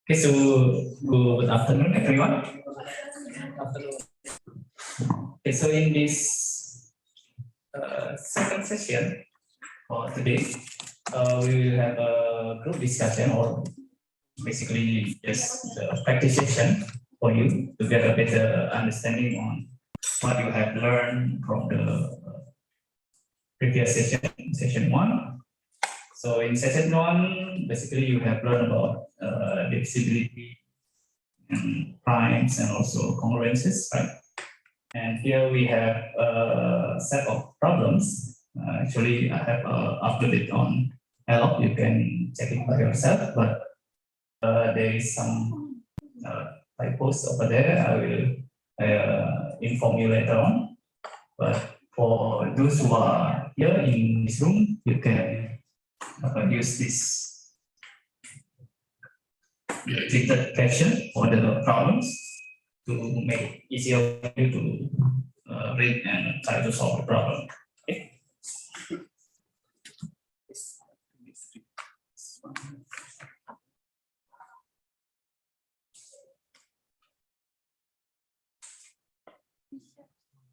Okay, so good afternoon, everyone. Okay, so in this second session for today, we will have a group discussion, or basically just a practice session for you to get a better understanding on what you have learned from the previous session one. So in session one, basically you have learned about divisibility and primes and also congruences, right? And here we have a set of problems. Actually, I have uploaded on Hello. You can check it by yourself, but there is some typos over there. I will inform you later on. But for those who are here in this room, you can use this treated caption for the problems to make it easier for you to read and try to solve the problem. Okay.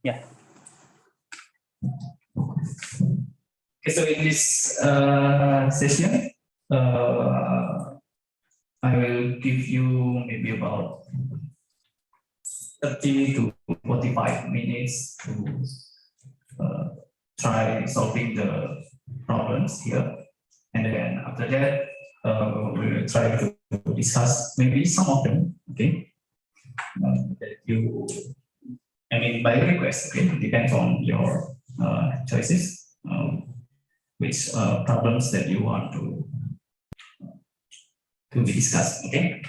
Yeah. Okay, so in this session, I will give you maybe about 30 to 45 minutes to try solving the problems here. And then after that, we will try to discuss maybe some of them, okay? That you, I mean, by request, okay? It depends on your choices, which problems that you want to be discussed, okay?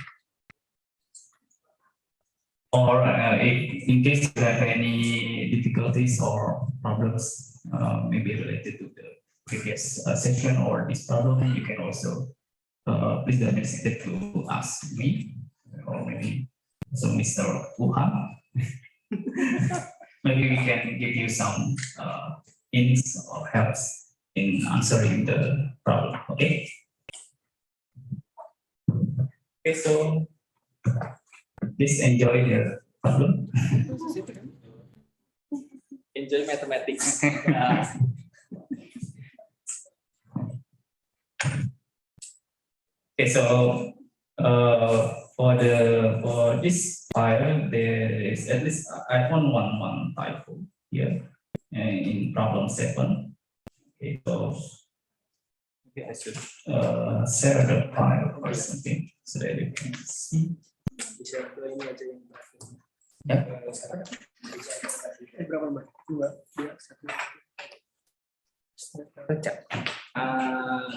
Or if in case you have any difficulties or problems maybe related to the previous session or this problem, you can also please don't hesitate to ask me or maybe so Mr. Wuhan. Maybe we can give you some hints or helps in answering the problem, okay? Okay, so please enjoy the problem. Enjoy mathematics. Okay, so for this file, there is at least I found one typo here in problem 7. Okay, so okay, I should share the file or something so that you can see. Ya.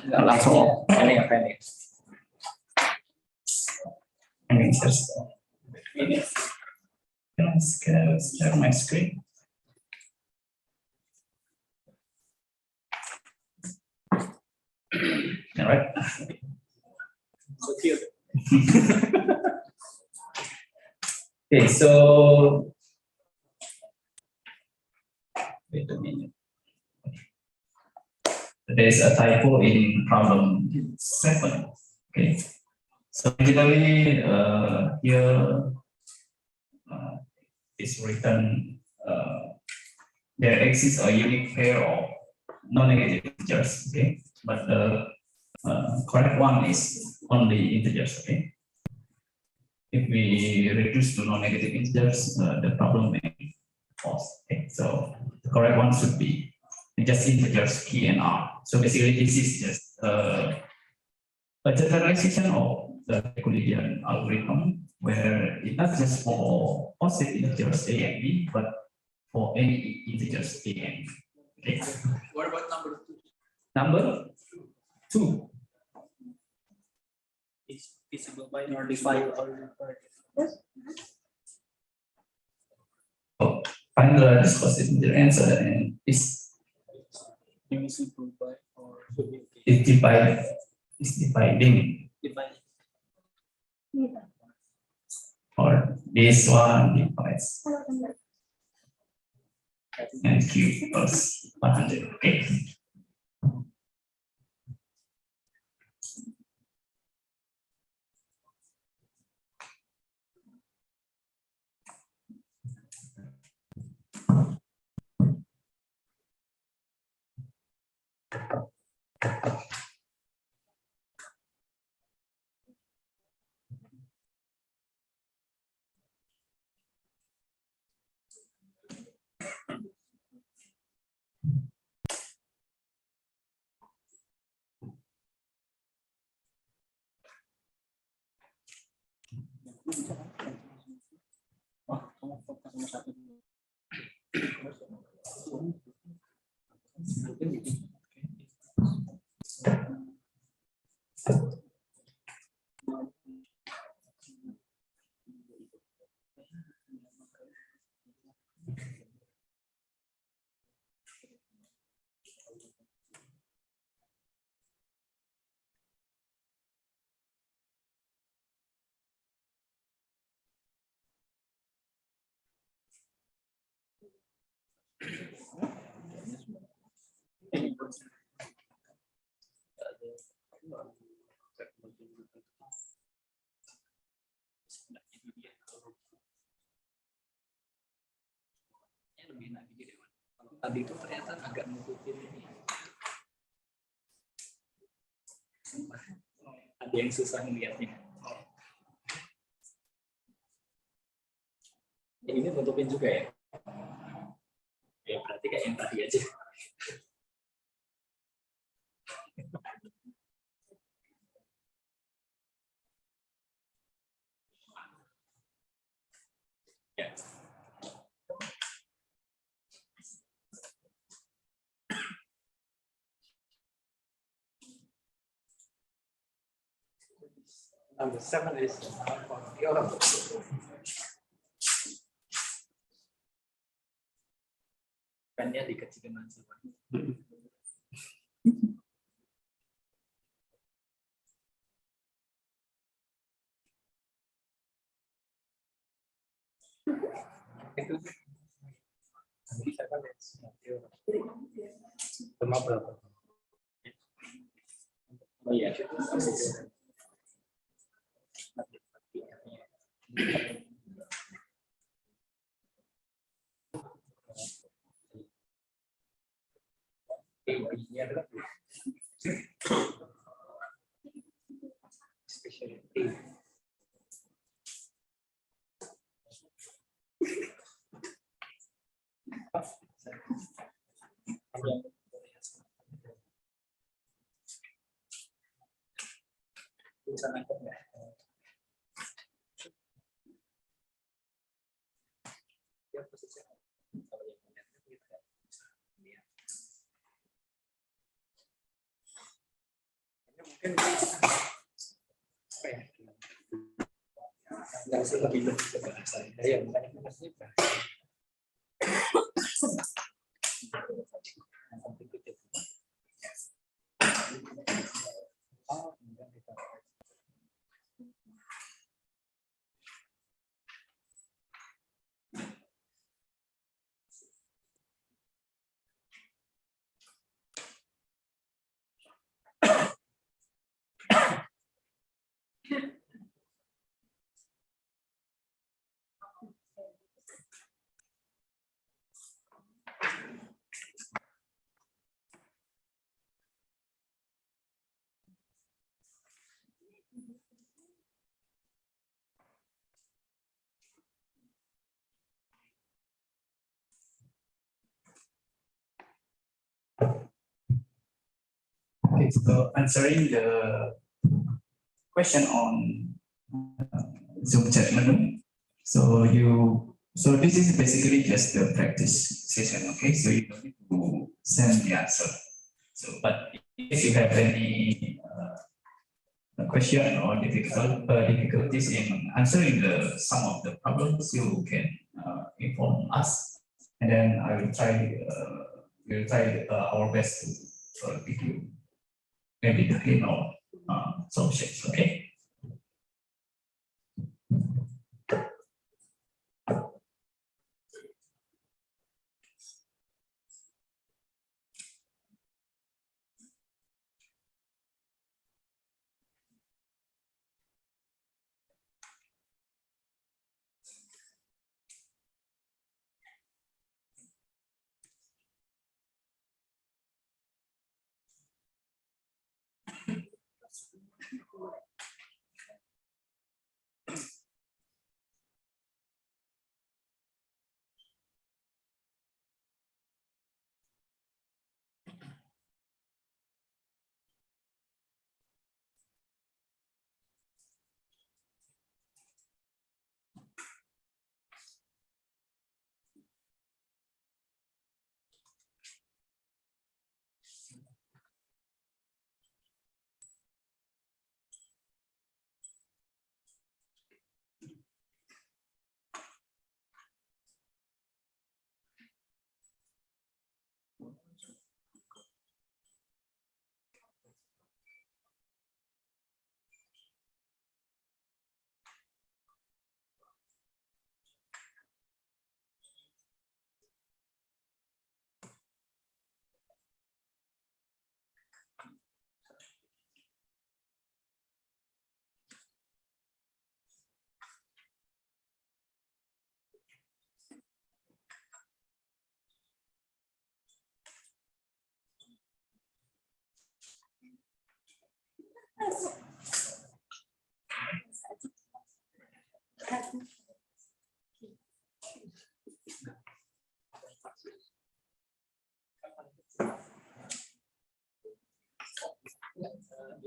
Nggak langsung ini apa ini? I mean, just can I share my screen? All right. So cute. Okay, so wait a minute. There's a typo in problem 7. Okay, so basically here is written there exists a unique pair of non-negative integers. Okay, but the correct one is only integers. Okay. If we reduce to non-negative integers, the problem may false. Okay, so the correct one should be just integers p and r. So basically, this is just a generalization of the Euclidean algorithm, where it's not just for positive integers a and b, but for any integers a and b. Okay. What about number 2? Number 2. Is visible by or defined or Oh, find the dispositive integer answer and is divisible by or is dividing or this one divides and q equals 100. Okay. Oh, kamu fokus sama satu. Lebih enak gitu. Tadi itu ternyata agak ngikutin ini. Ada yang susah ngeliatnya. Ini nutupin juga ya. Ya berarti kayak yang tadi aja. Ya. Number 7 is pennya dikecilin aja. Itu bisa kan ya? Cuma berapa? Oh iya. Ini adalah specialty. Bisa nangkep nggak? Ya, posisi kalau yang melihatnya kita bisa lihat. Mungkin apa ya? Nggak sih lebih ke bahasa. Ya, banyak bahasanya bahasa. Oh, enggak kita. Okay, so answering the question on Zoom chat menu. So this is basically just the practice session. Okay, so you don't need to send the answer. So, but if you have any question or difficulties in answering some of the problems, you can inform us, and then I will try. We'll try our best to give you maybe the hint or solutions. Okay.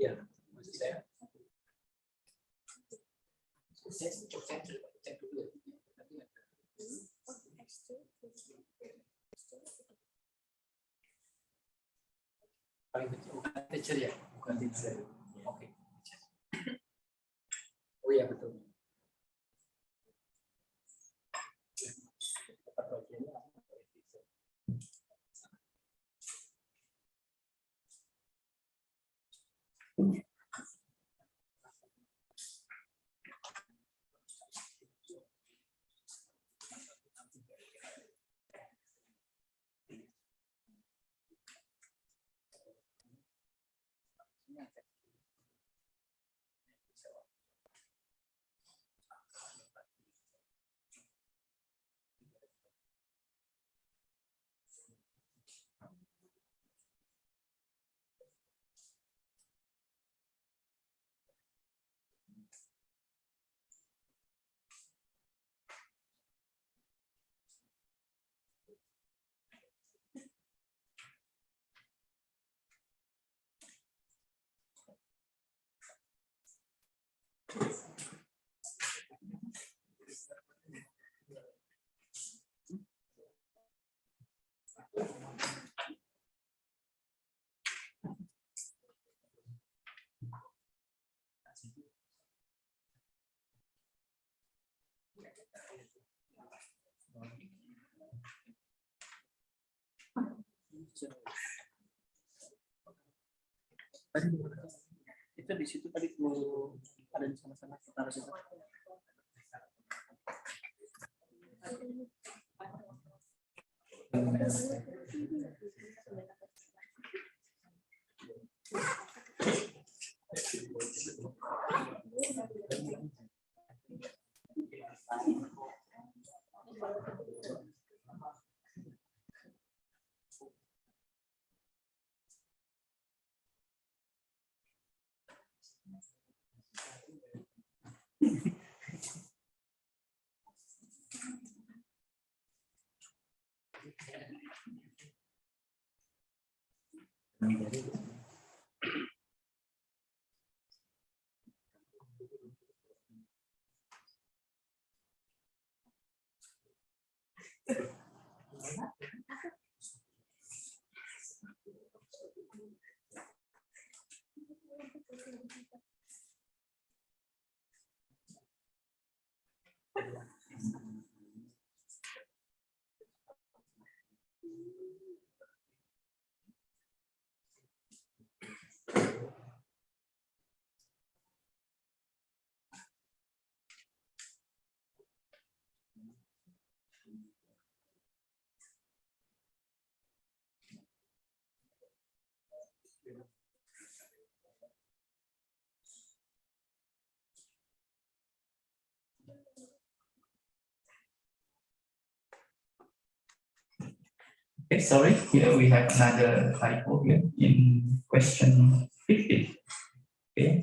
Iya, maksud saya. Saya cek dulu. Paling kecil bukan teacher ya, bukan teacher. Oke. Oh iya betul. Tadi itu di situ tadi tuh ada di sana-sana taruh situ. Okay, sorry, here we have another typo here in question 50. Okay,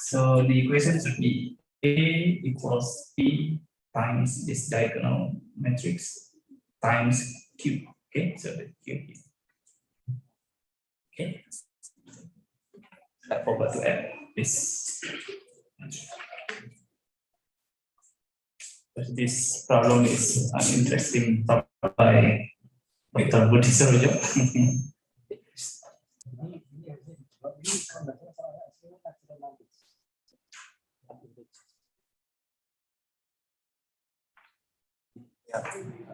so the equation should be A equals P times this diagonal matrix times Q. Okay, so the Q here. Okay, I forgot to add this. This problem is an interesting topic by Dr. Budi Suryo.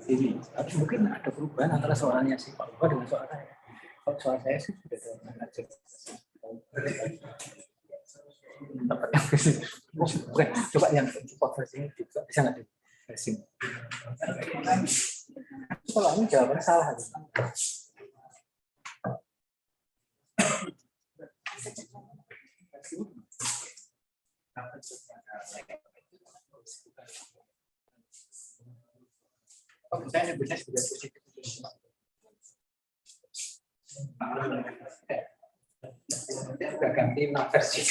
Ini, tapi mungkin ada perubahan antara soalnya si Pak Bapak dengan soal saya. Kalau soal saya sih sudah ada. Bukan, coba yang versi juga bisa nggak di versi? Kalau ini jawabannya salah. Oh, saya bisa sebagai positif. udah ganti versi.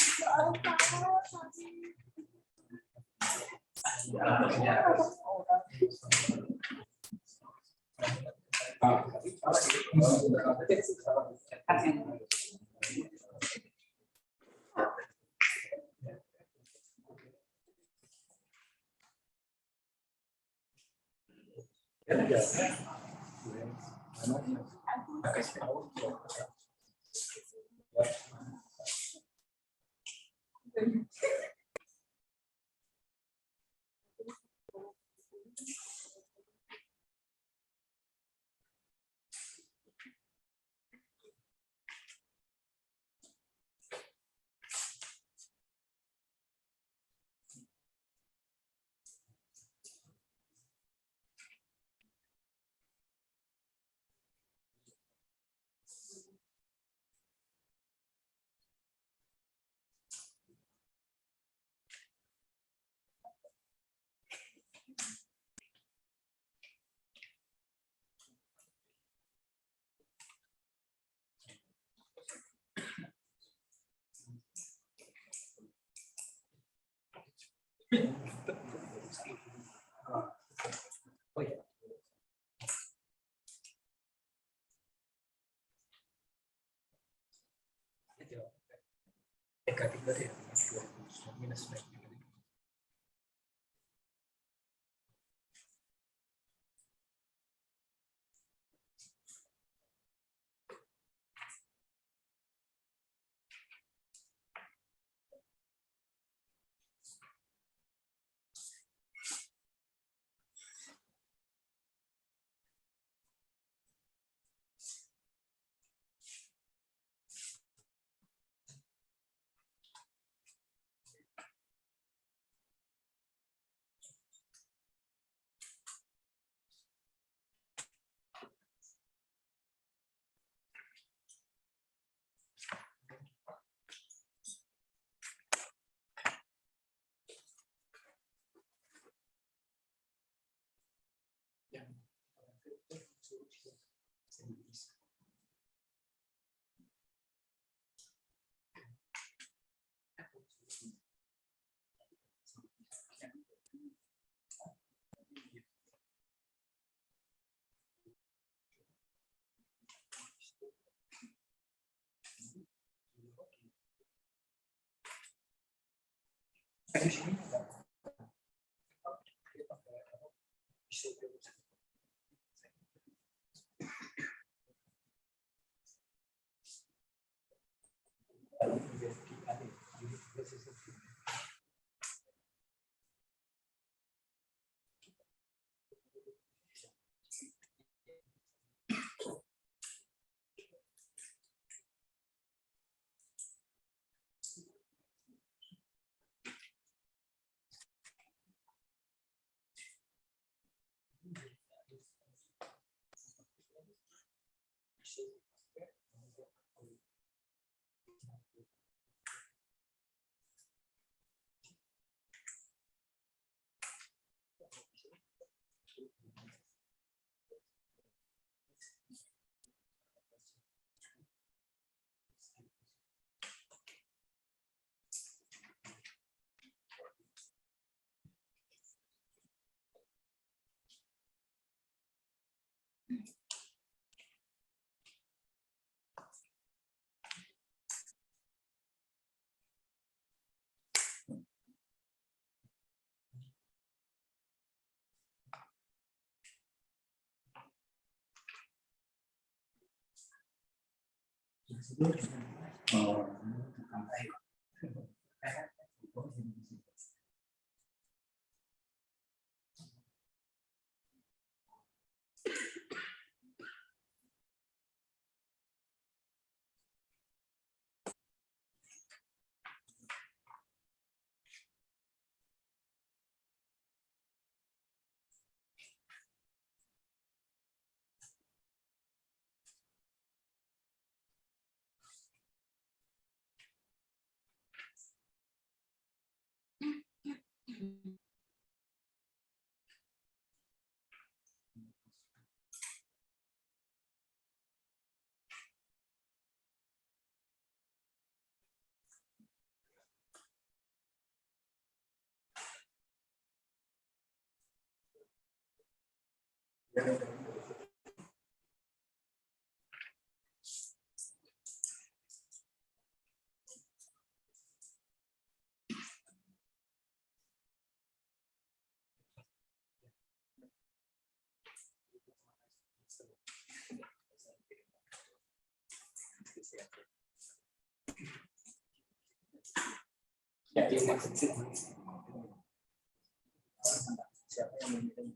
Oh ya. Dekat itu ya, minus Siapa yang mengirim?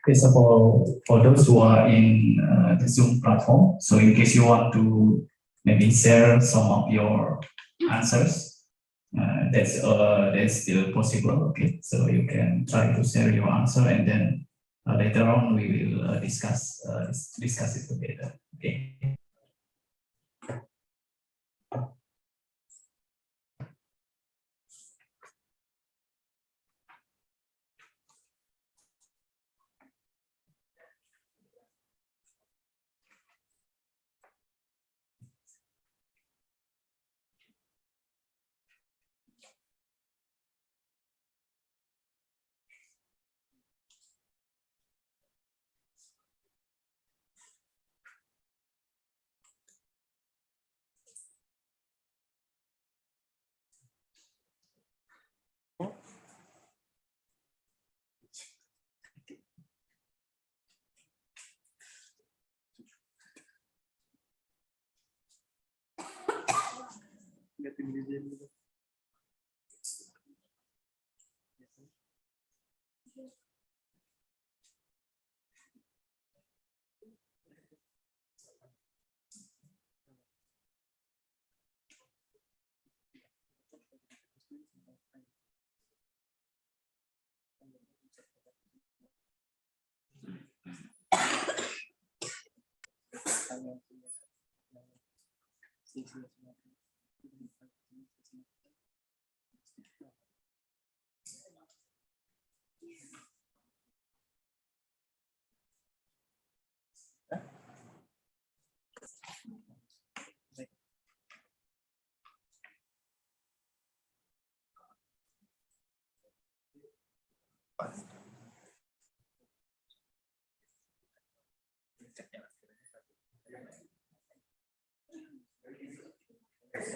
Okay, so for those who are in the Zoom platform, so in case you want to maybe share some of your answers, that's still possible. Okay, so you can try to share your answer, and then later on we will discuss it together. Okay.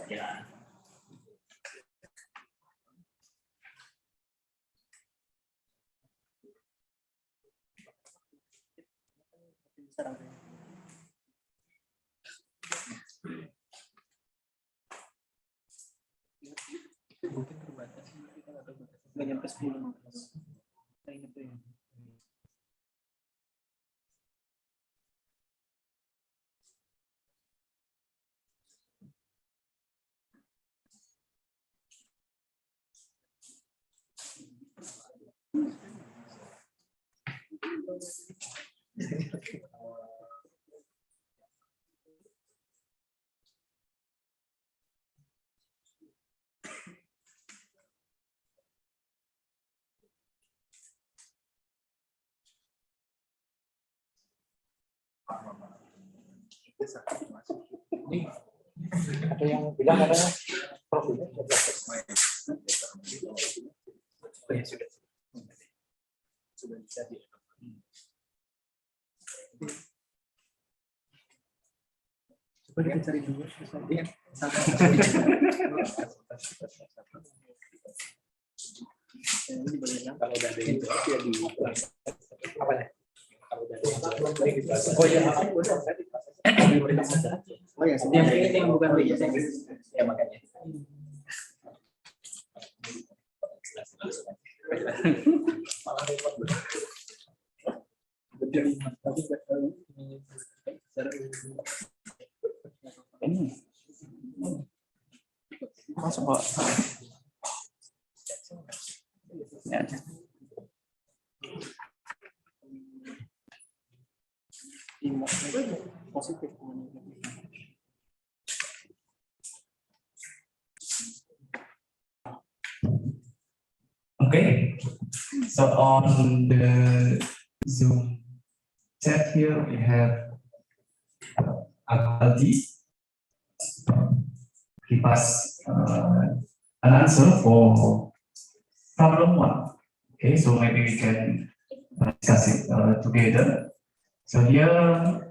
Yeah. Mungkin terbatas, nggak nyampe 10. Saya ingat tuh ya. Ini ada yang bilang katanya profilnya Sudah bisa di. Coba kita cari dulu ya. Ini boleh kalau udah ada yang ya di Apa nih? kalau udah ada Oh iya, oh ya sebenarnya ini yang bukan meja ya makanya malah repot Ini masuk kok. Ya. positif. Okay, so on the Zoom chat here we have Aldi. Give us an answer for problem 1. Okay, so maybe we can discuss it together. So here,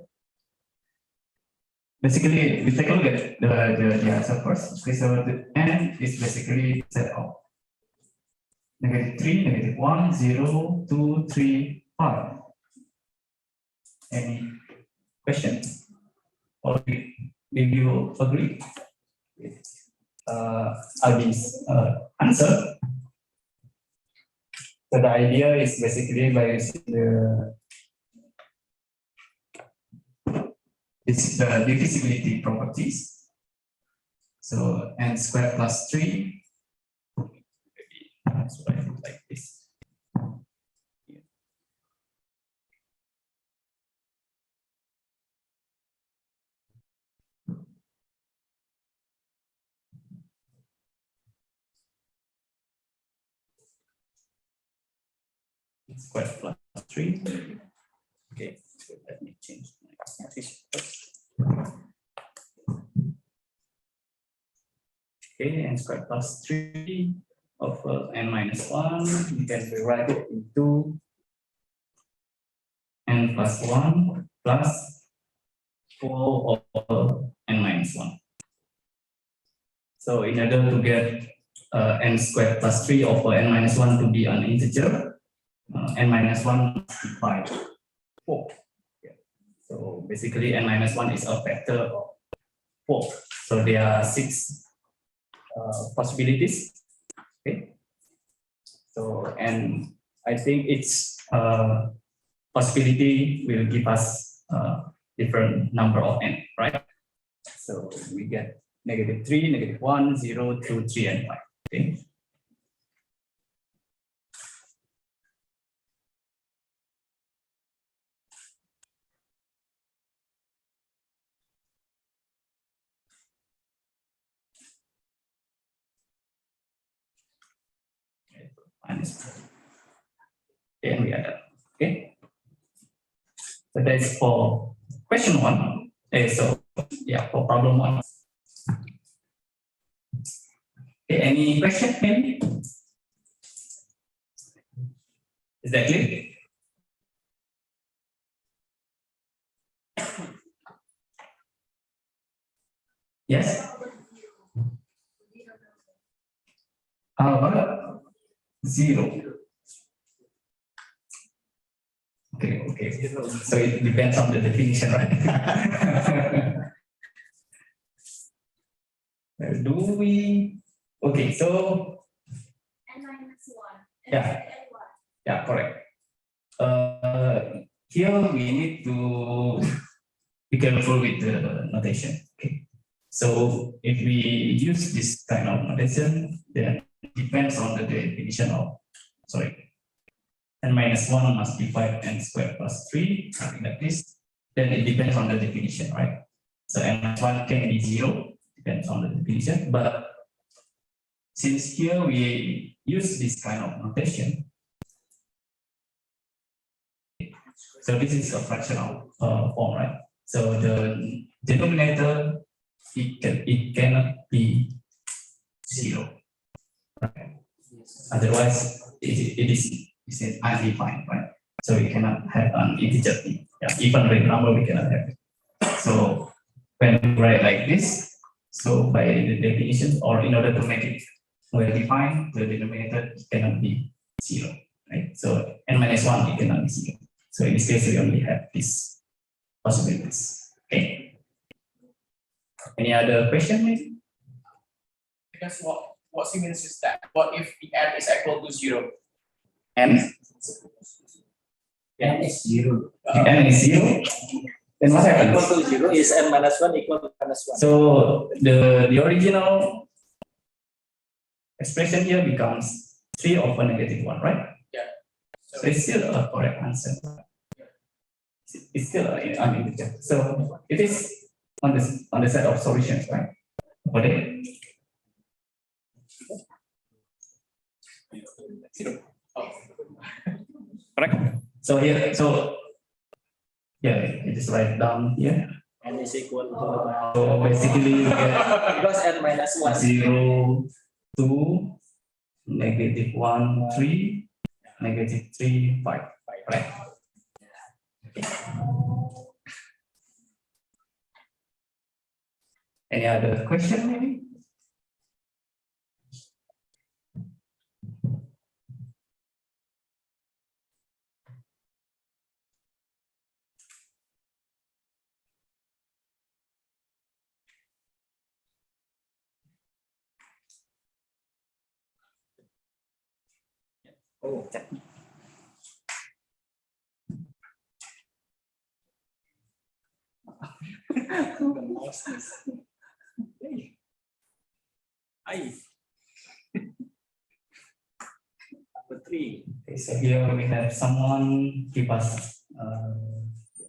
basically, we take a look at the answer first. Okay, so the n is basically set of -3, -1, 0, 2, 3, 5. Any questions? Or do you agree with Aldi's answer? So the idea is basically by using the divisibility properties. So n squared plus 3. Let's write it like this. Squared plus 3. Okay, so let me change my this first. Okay, n squared plus 3 over n minus 1. You can rewrite it into n plus 1 plus 4 over n minus 1. So in order to get n squared plus 3 over n minus 1 to be an integer, n minus 1 must be 5. 4. Yeah. So basically n minus 1 is a factor of 4. So there are 6 possibilities. Okay. So and I think each possibility will give us different number of n, right? So we get -3, -1, 0, 2, 3, and 5. Okay. And we are done. Okay. So that's for question 1. So yeah, for problem 1. Okay, any question maybe? Is that clear? Yes. How about 0? Okay. So it depends on the definition, right? Do we? Okay, so n minus 1. Yeah. Yeah, correct. Here we need to be careful with the notation. Okay. So if we use this kind of notation, then it depends on the definition of, sorry, n minus 1 must be 5n squared plus 3, something like this. Then it depends on the definition, right? So n minus 1 can be 0, depends on the definition. But since here we use this kind of notation, so this is a fractional form, right? So the denominator, it cannot be 0, right? Otherwise, it is undefined, right? So we cannot have an integer. Yeah, even real number we cannot have it. So when we write like this, so by the definition or in order to make it well defined, the denominator cannot be 0, right? So n-1 it cannot be 0. So in this case, we only have these possibilities. Okay. Any other question, maybe? Because what she means is that what if the n is equal to 0? N is 0. n is 0. Then what happens? Equal to 0 is n-1 equal to -1. So the original expression here becomes 3 over -1, right? Yeah. So it's still a correct answer. It's still an integer. So it is on the set of solutions, right? Okay. Correct. So here, yeah, you just write down here. N is equal to So basically, you get because n-1. 0, 2, -1, 3, -3, 5. Right? Any other question, maybe? Oh, I. Number 3. Okay, so here we have someone give us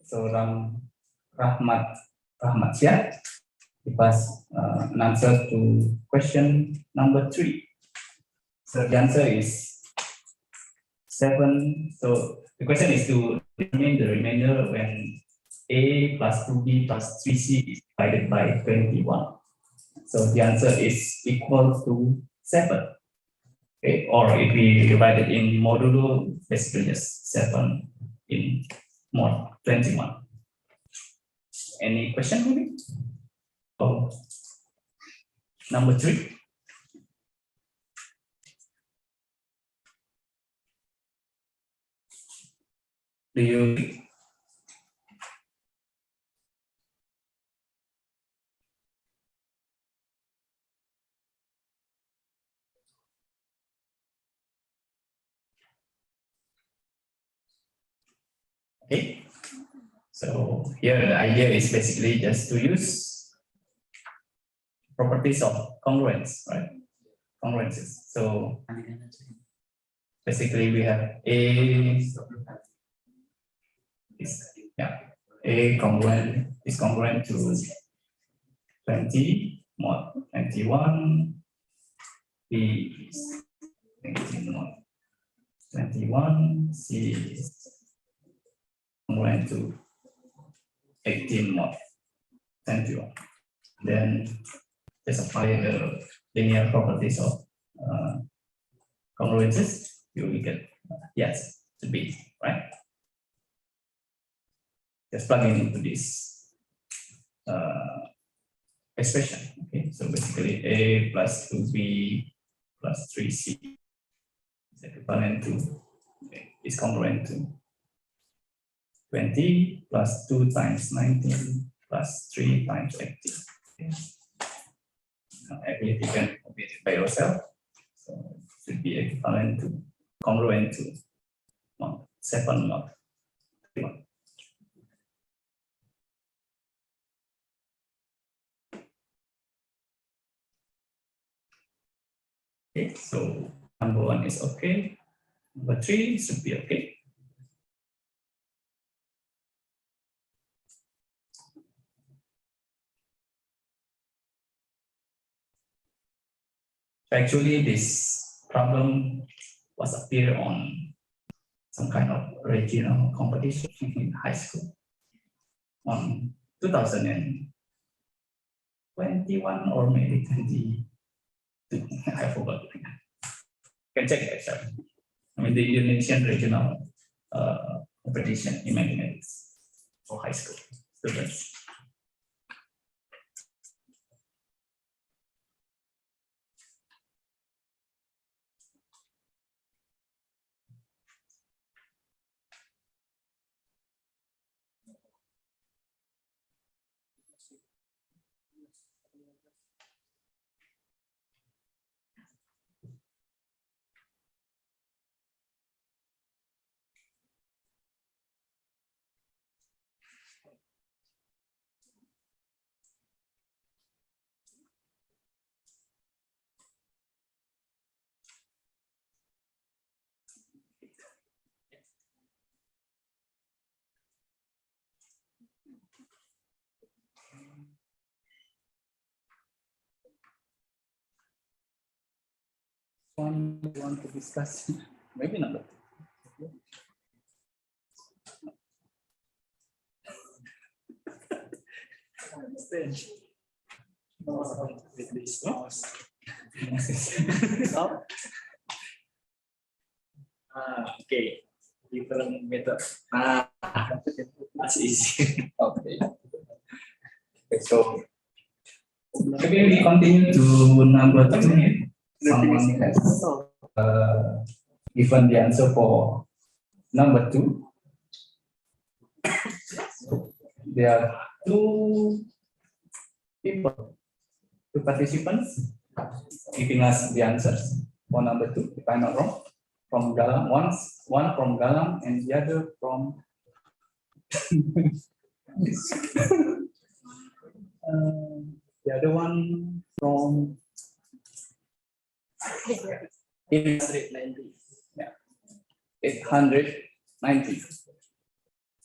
seorang Rahmat ya, give us an answer to question number 3. So the answer is 7. So the question is to determine the remainder when a plus 2b plus 3c is divided by 21. So the answer is equal to 7. Okay, or if we divide it in modulo, basically just 7 in mod 21. Any question maybe? Oh, number 3. Do you? Okay, so here the idea is basically just to use properties of congruence, right? Congruences. So basically we have A congruent is congruent to 20 mod 21. B is negative mod 21. C is congruent to 18 mod 21. Then just apply the linear properties of congruences. You will get yes to B, right? Just plugging into this expression. Okay, so basically A plus 2B plus 3C is equivalent to is congruent to 20 plus 2 times 19 plus 3 times 18. Okay. Now, ability you can complete it by yourself. So it should be equivalent to congruent to 7 mod 1. Okay, so number 1 is okay. Number 3 should be okay. Actually, this problem was appear on some kind of regional competition in high school on 2021 or maybe 22. I forgot. You can check it yourself. I mean, the Indonesian regional competition in mathematics for high school students. one we want to discuss? Maybe number two. Okay, different method. That's easy. Okay. Okay, so maybe we continue to number two. Someone has given the answer for number two. There are two people, two participants giving us the answers for number two, if I'm not wrong. From Galang, one from Galang and the other from the other one from 890. yeah, 890.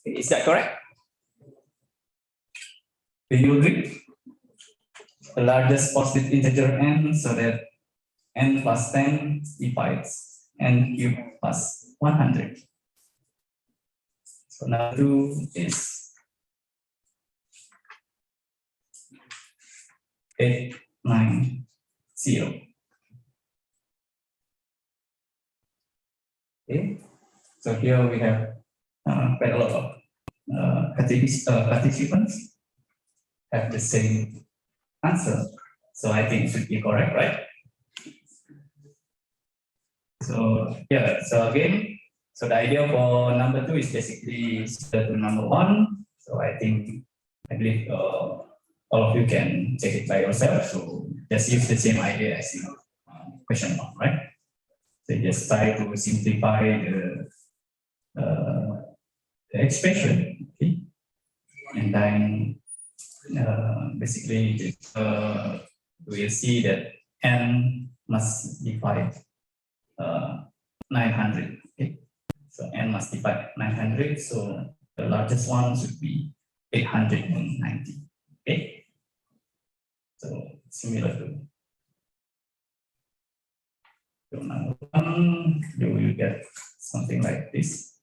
Is that correct? Do you agree? The largest positive integer n, so that n plus 10 divides n cubed plus 100. So now 2 is 890. Okay, so here we have quite a lot of participants have the same answer. So I think it should be correct, right? So yeah, so again, so the idea for number two is basically similar to number one. So I believe all of you can check it by yourself. So just use the same idea as in question one, right? So just try to simplify the expression, okay? And then basically we'll see that n must divide 900. Okay, so n must divide 900. So the largest one should be 890. Okay, so similar to number one, you will get something like this.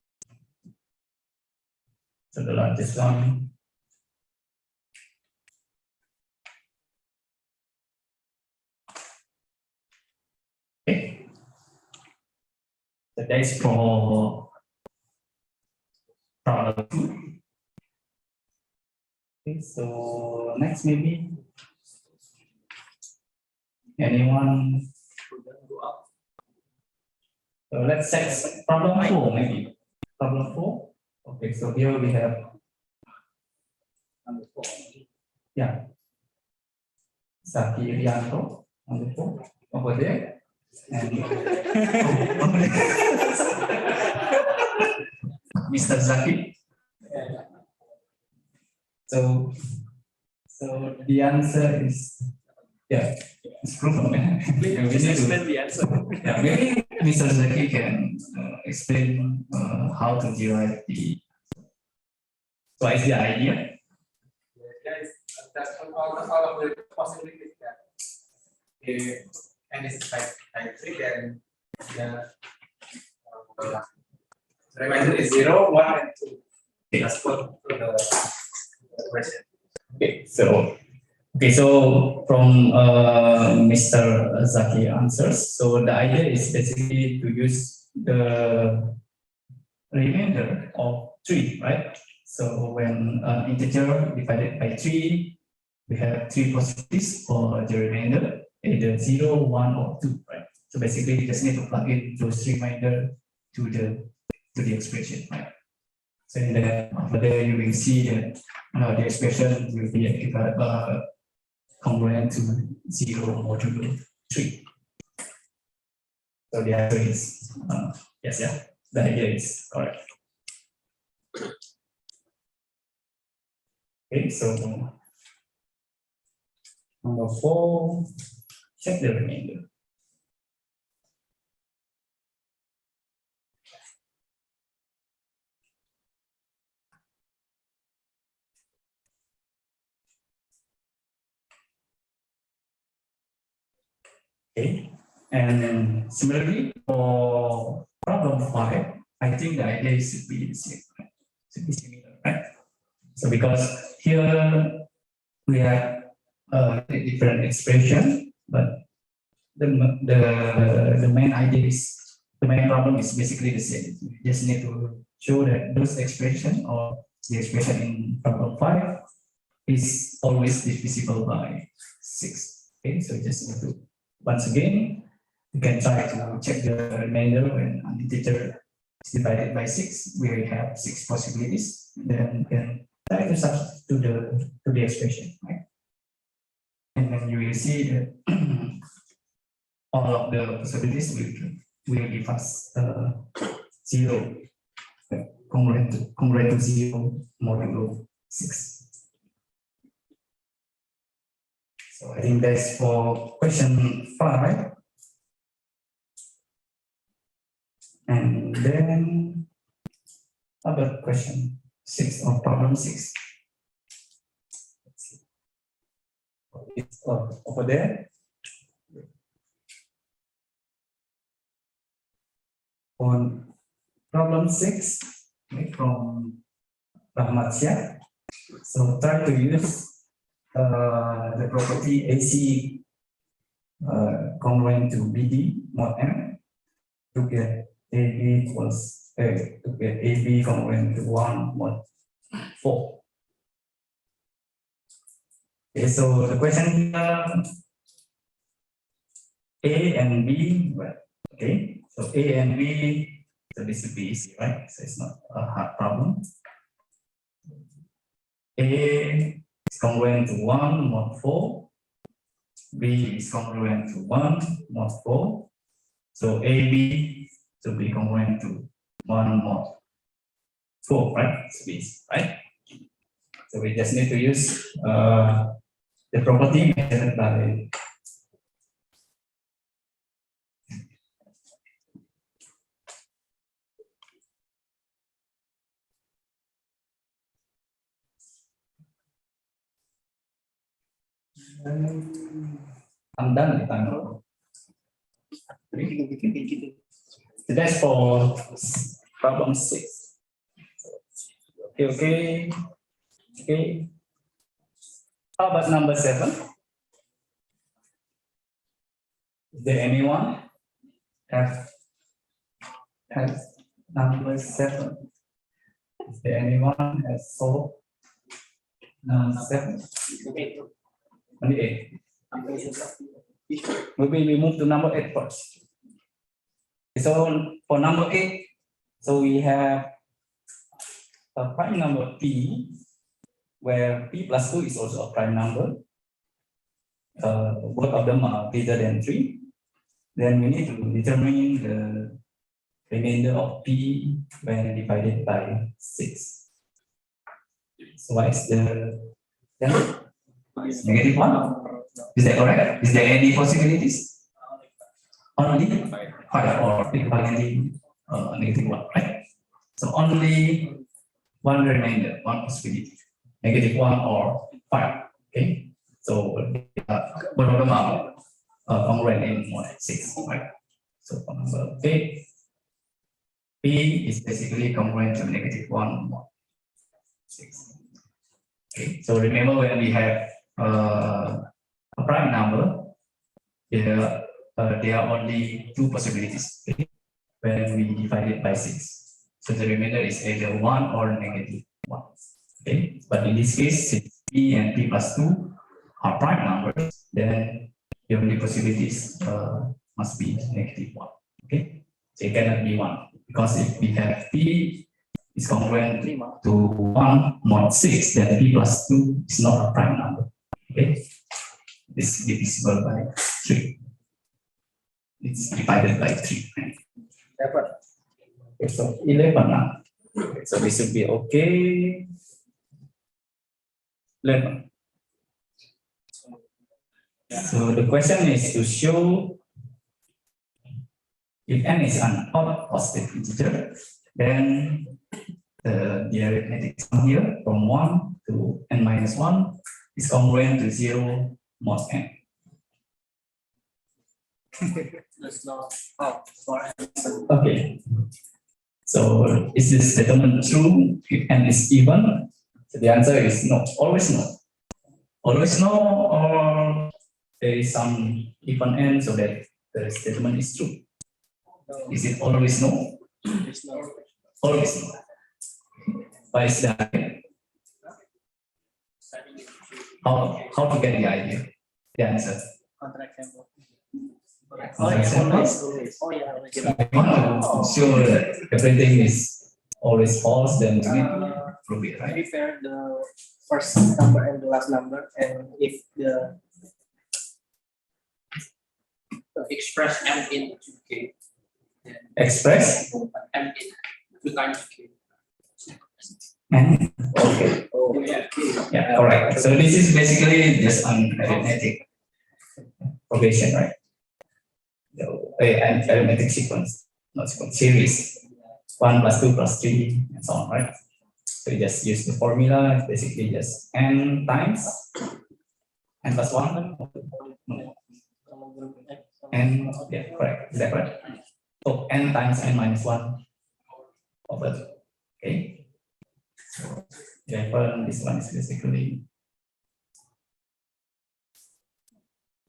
So the largest one. Okay. So that is for problem two. Okay, so next maybe anyone? So let's check problem four maybe. Problem four. Okay, so here we have number 4. Yeah. Zaki Rianto, number 4 over there. And Mr. Zaki. So the answer is yeah, it's proven. Please explain the answer. Yeah, maybe Mr. Zaki can explain how to derive the. So is the idea? Yes, that's all of the possibilities that if n is type 3, then the remainder is 0, 1, and 2. That's for the question. Okay, so from Mr. Zaki answers. So the idea is basically to use the remainder of 3, right? So when integer divided by 3, we have 3 possibilities for the remainder, either 0, 1, or 2, right? So basically, you just need to plug in those remainder to the expression, right? So in the over there, you will see that the expression will be congruent to 0 modulo 3. So the answer is yes, yeah. The idea is correct. Okay, so number 4, check the remainder. Okay, And similarly, for problem 5, I think the idea should be the same, right? Should be similar, right? So because here we have a different expression, but the main idea is, the main problem is basically the same. You just need to show that those expression or the expression in problem 5 is always divisible by 6. Okay, so just need to, once again, you can try to check the remainder when an integer is divided by 6. We have 6 possibilities. Then you can try to substitute to the expression, right? And then you will see that all of the possibilities will give us 0, congruent to 0 modulo 6. So I think that's for question 5. And then other question 6 or problem 6. It's over there. On problem 6, okay, from Rahmatsyah. So try to use the property AC congruent to BD mod M to get AB equals to get AB congruent to 1 mod 4. Okay, so the question here, A and B, well, okay, so A and B, so this would be easy, right? So it's not a hard problem. A is congruent to 1 mod 4. B is congruent to 1 mod 4. So AB to be congruent to 1 mod 4, right? So this, right? So we just need to use the property mentioned by I'm done with time. So that's for problem 6. Okay. How about number 7? Is there anyone have number 7? Is there anyone has solved number 7? Only 8. Maybe we move to number 8 first. So for number 8, so we have a prime number P, where P plus 2 is also a prime number. Both of them are greater than 3. Then we need to determine the remainder of P when divided by 6. So what is the negative 1? Is that correct? Is there any possibilities? Only 5 or equivalently negative 1, right? So only one remainder, one possibility, negative 1 or 5. Okay, so both of them are congruent in mod 6, right? So for number 8, P is basically congruent to negative 1 mod 6. Okay, so remember when we have a prime number, there are only 2 possibilities, okay, when we divide it by 6. So the remainder is either 1 or negative 1. Okay, but in this case, since P and P plus 2 are prime numbers, then the only possibilities must be negative 1. Okay, so it cannot be 1, because if we have P is congruent to 1 mod 6, then P plus 2 is not a prime number. Okay, this is divisible by 3. It's divided by 3. Okay, so 11 now. Okay, so this should be okay. 11. So the question is to show if n is an odd positive integer, then the arithmetic sum here from 1 to n minus 1 is congruent to 0 mod n. There's no for Okay. So is this statement true if n is even? So the answer is no, always no. Always no, or there is some even n so that the statement is true. Is it always no? there's no Always no. Why is that? How to get the idea? The answer. Kontrakan. Kontrakan. Always. Oh yeah, always. If you want to show that everything is always false, then you need to prove it, right? Repair the first number and the last number, and if the express m into k, then Express m in 2 times k. and okay. Oh yeah. Yeah, correct. So this is basically just an arithmetic progression, right? So, an arithmetic sequence, not sequence, series. 1 plus 2 plus 3 and so on, right? So you just use the formula, it's basically just n times n plus 1. No. N, yeah, correct. Is that correct? So n times n minus 1 over 2. Okay. So therefore, this one is basically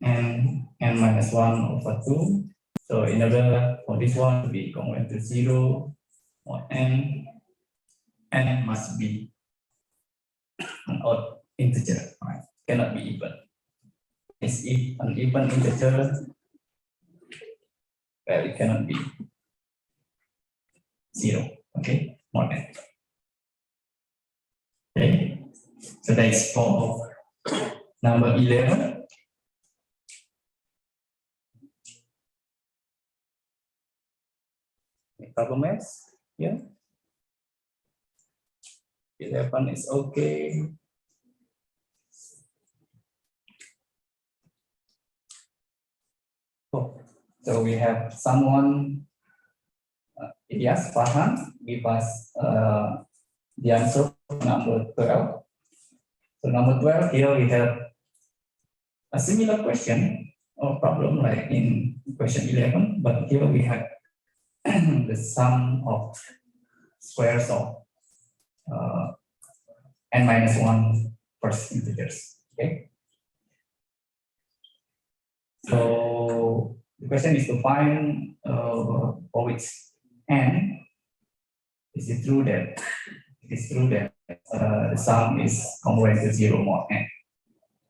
n minus 1 over 2. So in order for this one to be congruent to 0 or n must be an odd integer, right? Cannot be even. It's an even integer, well, it cannot be 0, okay? More than. Okay, so that's for number 11. Problem else? Yeah. 11 is okay. Oh, so we have someone, Ilyas Farhan, give us the answer for number 12. So number 12, here we have a similar question or problem like in question 11, but here we have the sum of squares of n minus 1 first integers. Okay. So the question is to find for which n is it true that the sum is congruent to 0 more n.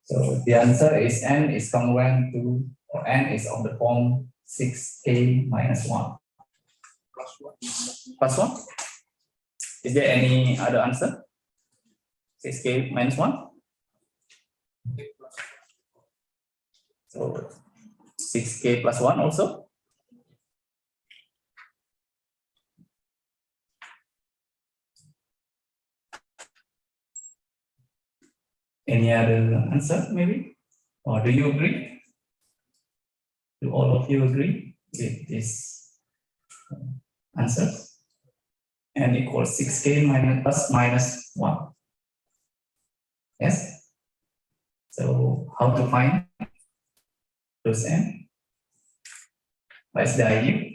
So the answer is n is congruent to, or n is of the form 6k minus 1. Plus 1? Is there any other answer? 6k minus 1? So 6k plus 1 also? Any other answer maybe? Or do you agree? Do all of you agree with this answer? N equals 6k minus plus minus 1. Yes? So how to find those n? What is the idea?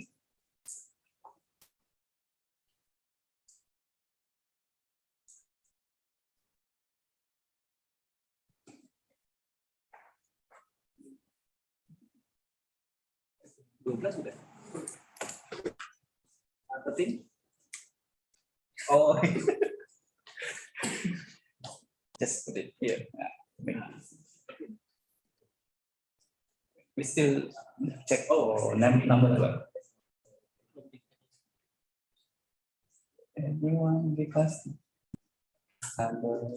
Oh, just put it here. We still check. Oh, number 12. Everyone because number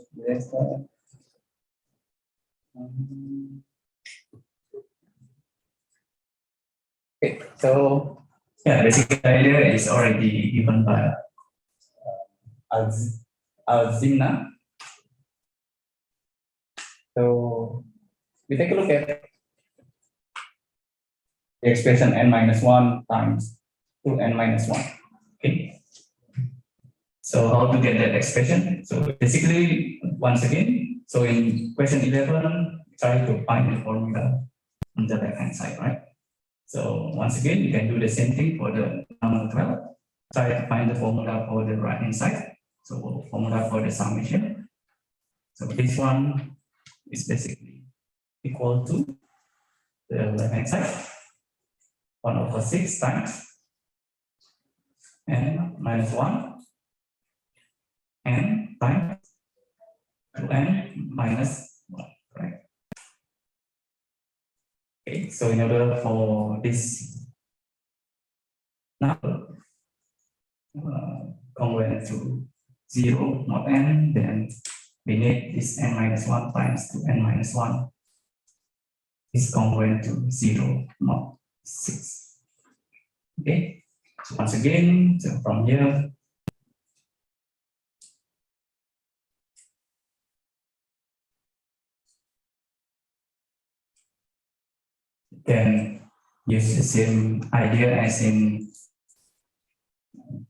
okay, so yeah, basically the idea is already given by Alzina. So we take a look at the expression n minus 1 times 2n minus 1. Okay. So how to get that expression? So basically, once again, so in question 11, try to find the formula on the left hand side, right? So once again, you can do the same thing for the number 12. Try to find the formula for the right hand side. So formula for the summation. So this one is basically equal to the left hand side, 1/6 times n minus 1 n times 2n minus 1, right? Okay, so in order for this number congruent to 0, not n, then we need this n minus 1 times 2n minus 1 is congruent to 0, not 6. Okay, so once again, so from here, then use the same idea as in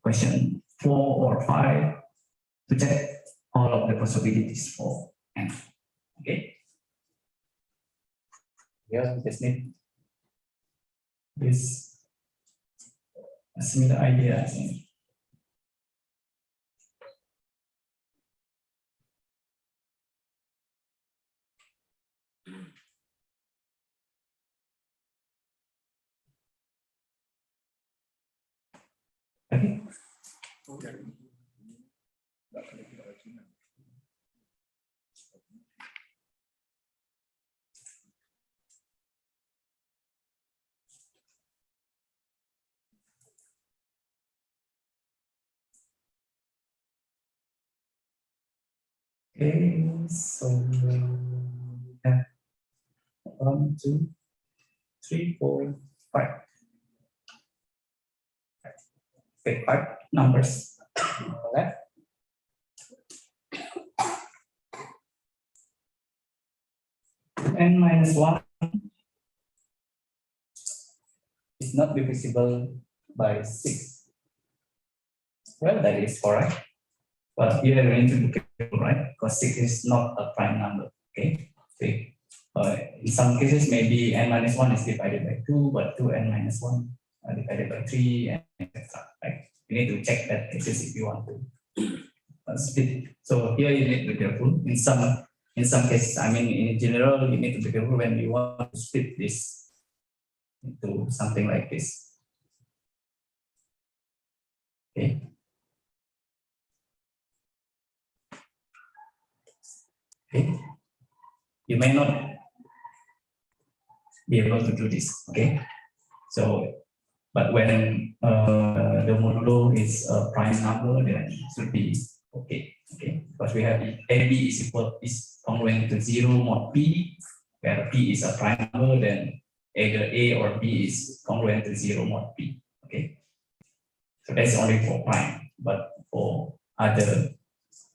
question 4 or 5 to check all of the possibilities for n. Okay. Here we just need this a similar idea as in okay. Okay, so we have 1, 2, 3, 4, 5. Okay, 5 numbers on the left. N minus 1 is not divisible by 6. Well, that is correct. But here we need to be careful, right? Because 6 is not a prime number. Okay. Okay. In some cases, maybe n minus 1 is divided by 2, but 2n minus 1 are divided by 3, and etc. Right? You need to check that cases if you want to split. So here you need to be careful. In some cases, I mean, in general, you need to be careful when you want to split this into something like this. Okay. Okay. You may not be able to do this. Okay. So, but when the modulo is a prime number, then it should be okay. Okay. Because we have AB is congruent to 0 mod P, where P is a prime number, then either A or B is congruent to 0 mod P. Okay. So that's only for prime, but for other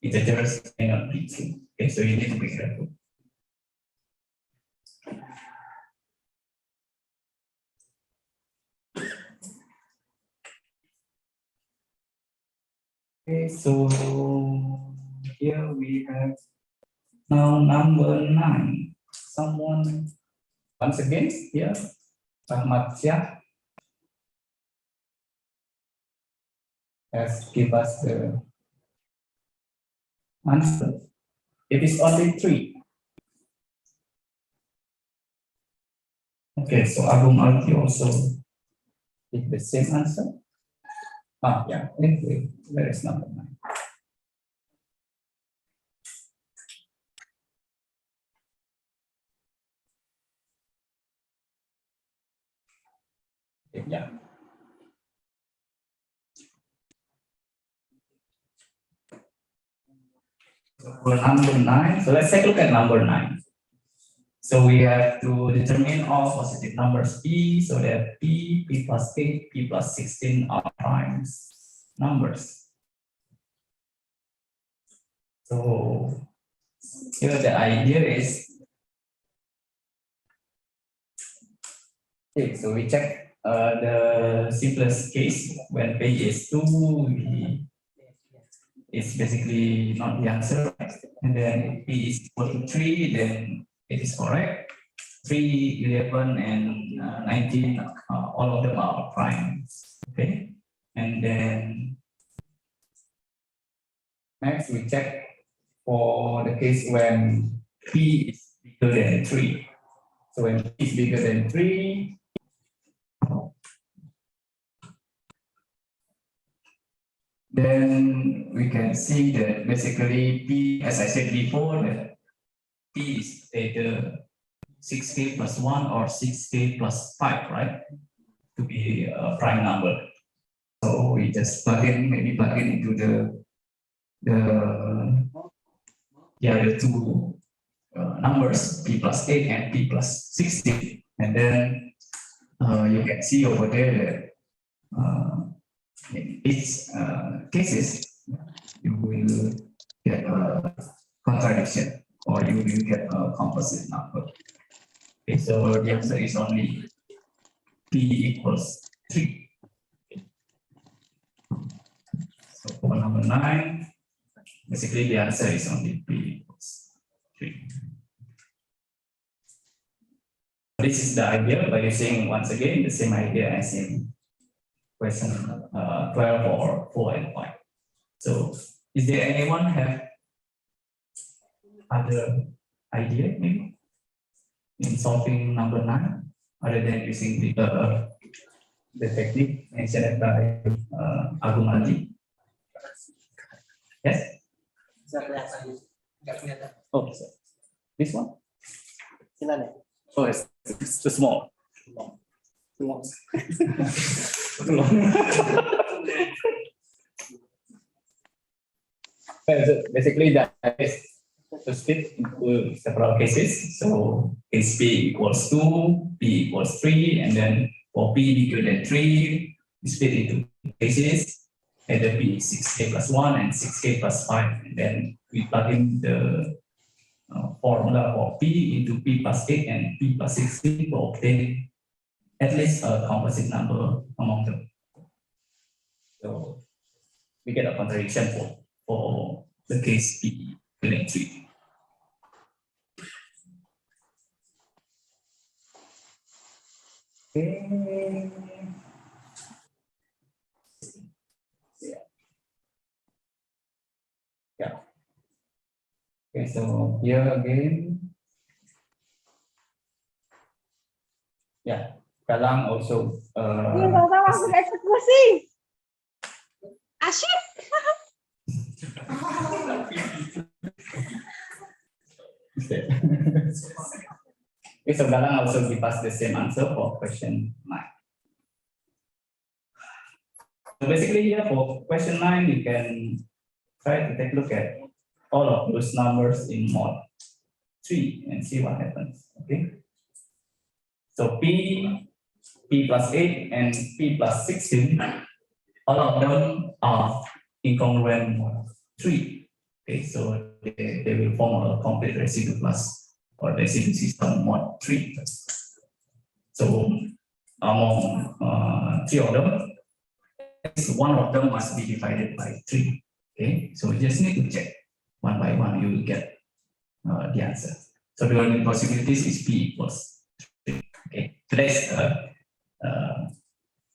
integers may not be true. Okay, so you need to be careful. Okay, so here we have now number 9. Someone once again here, Rahmat Syah has give us the answer. It is only 3. Okay, so Agung Alki also did the same answer. Ah, yeah, anyway, where is number 9? Okay, yeah. For number 9, so let's take a look at number 9. So we have to determine all positive numbers P, so that P plus 8, P plus 16 are prime numbers. So here the idea is, okay, so we check the simplest case when P is 2, it's basically not the answer, and then if P is equal to 3, then it is correct. 3, 11, and 19, all of them are primes. Okay, and then next we check for the case when P is bigger than 3. So when P is bigger than 3, then we can see that basically P, as I said before, that P is either 6k plus 1 or 6k plus 5, right? To be a prime number. So we just maybe plug in into the two numbers, P plus 8 and P plus 16. And then you can see over there that in each cases, you will get a contradiction or you will get a composite number. Okay, so the answer is only P equals 3. So for number 9, basically the answer is only P equals 3. This is the idea by using once again the same idea as in question 12 or 4 and 5. So is there anyone have other idea maybe in solving number 9 other than using the technique mentioned by Agumadi? Yes? Nggak kelihatan. Oh, so this one? Silan ya? Oh, it's too small. Semua. Too long. Well, so basically that is to split into several cases. So case P equals 2, P equals 3, and then for P bigger than 3, we split into cases. Either P is 6k plus 1 and 6k plus 5, and then we plug in the formula for P into P plus 8 and P plus 16 to obtain at least a composite number among them. So we get a contradiction for the case P greater than 3. Okay. Yeah. Okay, so here again. Yeah, Kalang also. Bapak langsung eksekusi. Asyik. Okay, so Kalang also give us the same answer for question 9. So basically here for question 9, you can try to take a look at all of those numbers in mod 3 and see what happens. Okay. So P plus 8, and P plus 16, all of them are incongruent mod 3. Okay, so they will form a complete residue class or residue system mod 3. So among 3 of them, one of them must be divided by 3. Okay, so you just need to check one by one, you will get the answer. So the only possibilities is P equals 3. Okay, so that's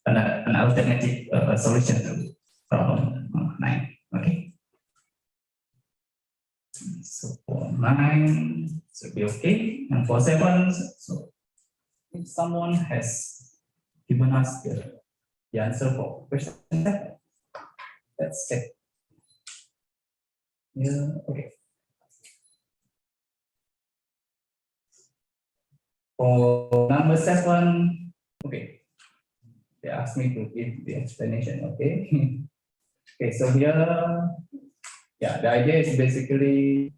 an alternative solution to problem 9. Okay, so for 9 should be okay, and for 7, so if someone has given us the answer for question 7, let's check. Yeah, okay. For number 7, okay. They asked me to give the explanation, okay. Okay, so here, yeah, the idea is basically,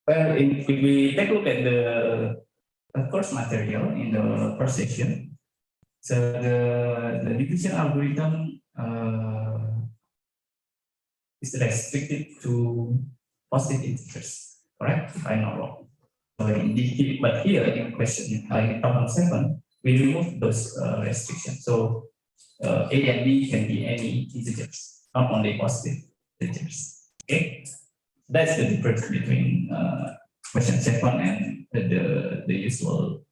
well, if we take a look at the course material in the first section, so the division algorithm is restricted to positive integers, correct? If I'm not wrong. But here in question, in problem 7, we remove those restrictions. So A and B can be any integers, not only positive integers. Okay, that's the difference between question 7 and the usual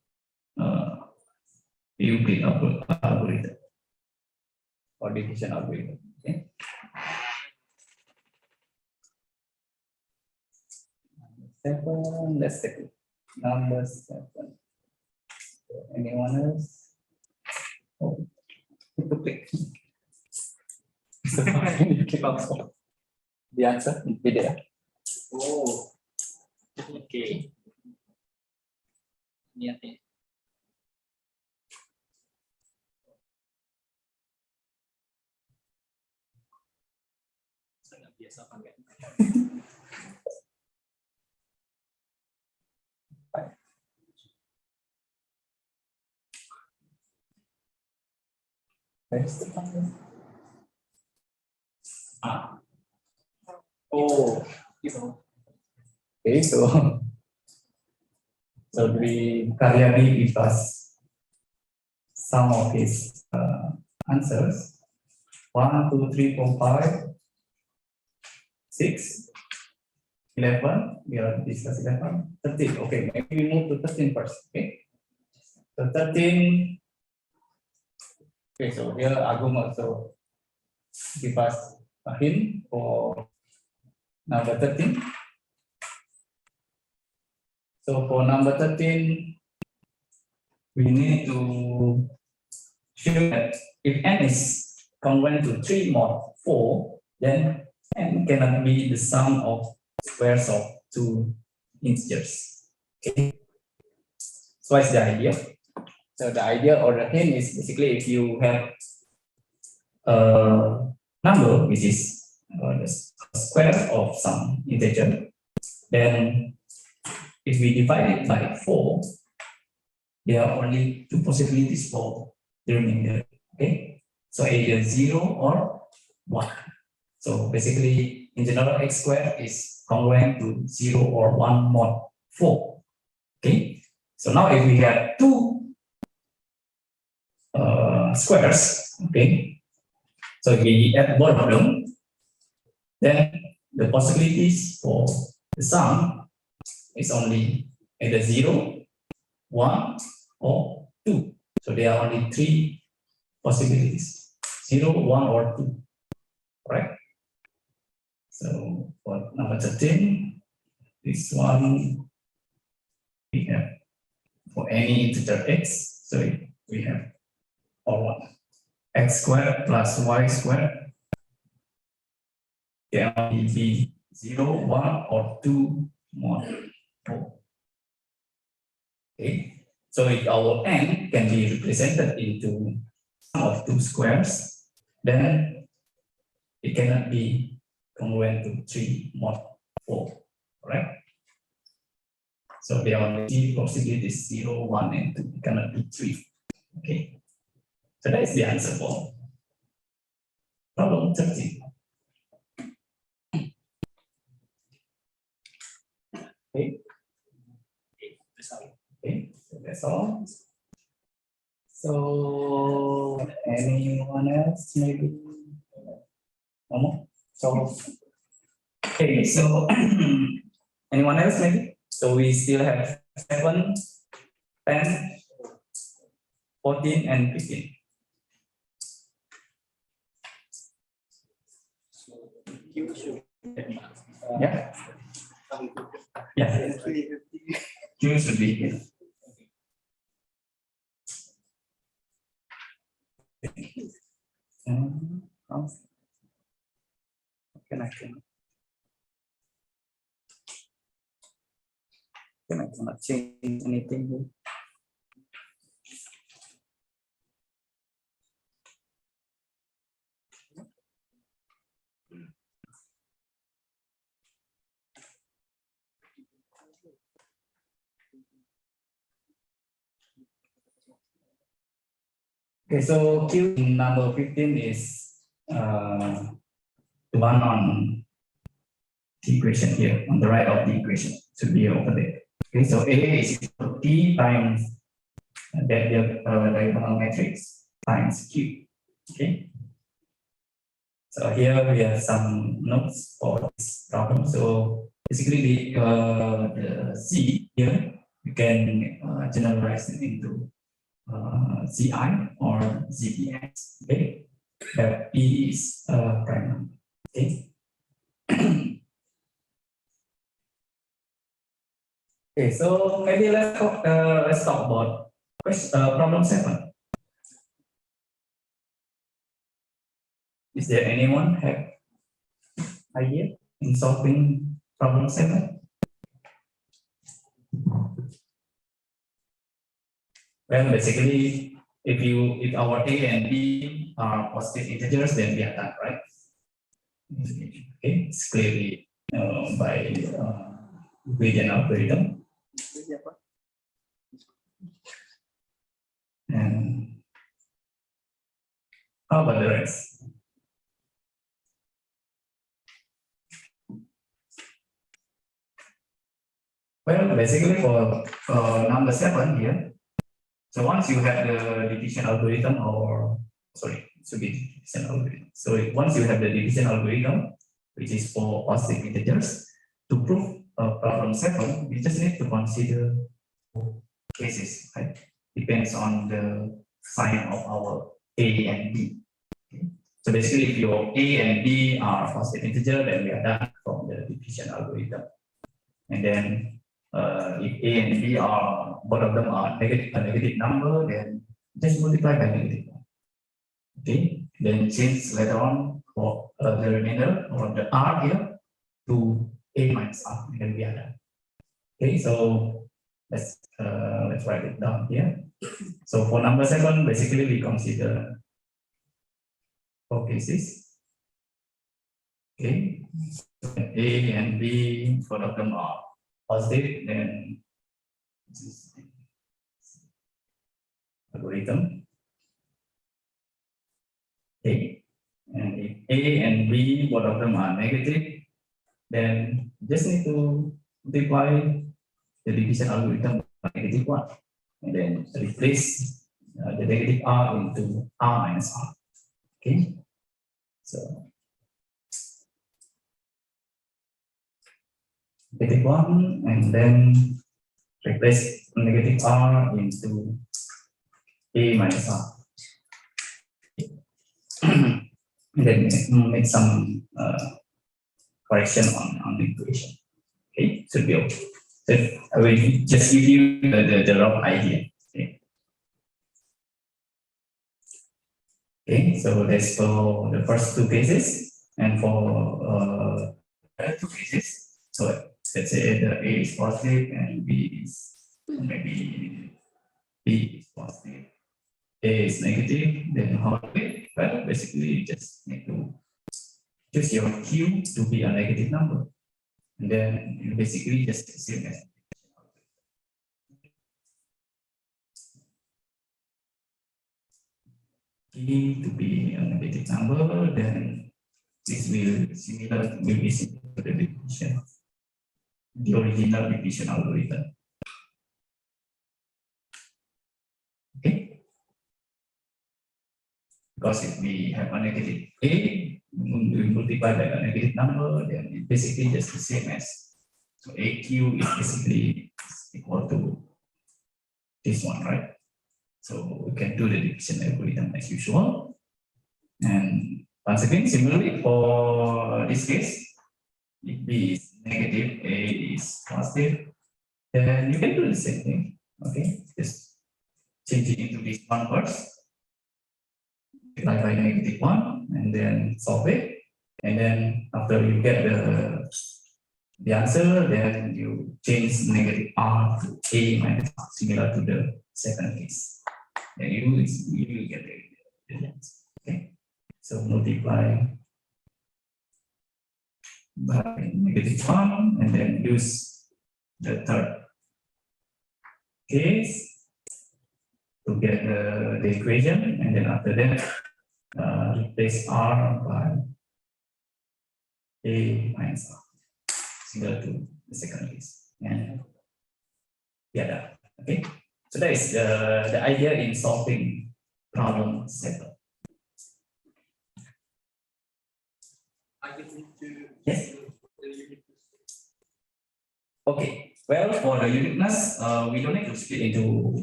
Euclid algorithm or division algorithm. Okay. Seven, let's take it. Number 7. Anyone else? Oh, itu click. So you click also. The answer in PDF. Oh, oke. Niatnya. Saya nggak biasa pakai. Where's the file? Ah, Oh, gitu. okay, so the Karyadi gives us some of his answers. 1, 2, 3, 4, 5, 6, 11. We are discuss 11, 13. Okay, maybe we move to 13 first. Okay, so 13. Okay, so here Agung also give us a hint for number 13. So for number 13, we need to show that if n is congruent to 3 mod 4, then n cannot be the sum of squares of 2 integers. Okay. So what's the idea? So the idea or the hint is basically if you have a number which is the square of some integer, then if we divide it by 4, there are only 2 possibilities for the remainder. Okay, so either 0 or 1. So basically, in general, x squared is congruent to 0 or 1 mod 4. Okay, so now if we have 2 squares, okay, so we add both of them, then the possibilities for the sum is only either 0, 1, or 2. So there are only 3 possibilities, 0, 1, or 2. Correct? So for number 13, this one we have for any integer x, so we have all 1. X squared plus y squared can only be 0, 1, or 2 mod 4. Okay, so if our n can be represented into sum of 2 squares, then it cannot be congruent to 3 mod 4, right? So there are only 3 possibilities, 0, 1, and 2. It cannot be 3. Okay, so that is the answer for problem 13. Okay. Okay, so that's all. So anyone else maybe? No? So okay, so anyone else maybe? So we still have 7, 10, 14, and 15. Yeah. Yeah. Q should be here. How can I cannot change anything here? Okay, so Q in number 15 is the one on the equation here, on the right of the equation, should be over there. Okay, so A is equal to T times that diagonal matrix times Q. Okay. So here we have some notes for this problem. So basically the C here, you can generalize it into CI or ZPX. Okay, where P is prime number. Okay. Okay, so maybe let's talk about problem 7. Is there anyone have idea in solving problem 7? Well, basically, if our A and B are positive integers, then we are done, right? Okay, it's clearly by gradient algorithm. Jadi apa? And how about the rest? Well, basically for number 7 here, so once you have the division algorithm, or sorry, it should be division algorithm. So once you have the division algorithm, which is for positive integers, to prove problem 7, we just need to consider cases, right? Depends on the sign of our A and B. Okay. So basically, if your A and B are positive integer, then we are done from the division algorithm. And then if A and B are, both of them are a negative number, then just multiply by negative 1. Okay, then change later on for the remainder or the R here to A minus R, and then we are done. Okay, so let's write it down here. So for number 7, basically we consider 4 cases. Okay, so A and B, both of them are positive, then algorithm. Okay, and if A and B, both of them are negative, then just need to multiply the division algorithm by negative 1, and then replace the negative R into R minus R. Okay, so negative 1, and then replace negative R into A minus R. And then make some correction on the equation. Okay, should be okay. So I will just give you the rough idea. Okay. Okay, so that's for the first 2 cases, and for the 2 cases. So let's say the A is positive and B is maybe B is positive, A is negative, then how do we? Well, basically just need to choose your Q to be a negative number. And then you basically just the same as Q to be a negative number, then this will be similar to the division, the original division algorithm. Okay. Because if we have a negative A, we multiply by a negative number, then it's basically just the same as, so AQ is basically equal to this one, right? So we can do the division algorithm as usual. And once again, similarly for this case, if B is negative, A is positive, then you can do the same thing. Okay, just change it into this one first, divide by negative 1, and then solve it. And then after you get the answer, then you change negative R to A minus R, similar to the second case. Then you will get the answer. Okay, so multiply by negative 1, and then use the third case to get the equation, and then after that replace R by A minus R, similar to the second case. And yeah, okay. So that is the idea in solving problem 7. I just need to Yes. the unit. Okay, well, for the uniqueness, we don't need to split into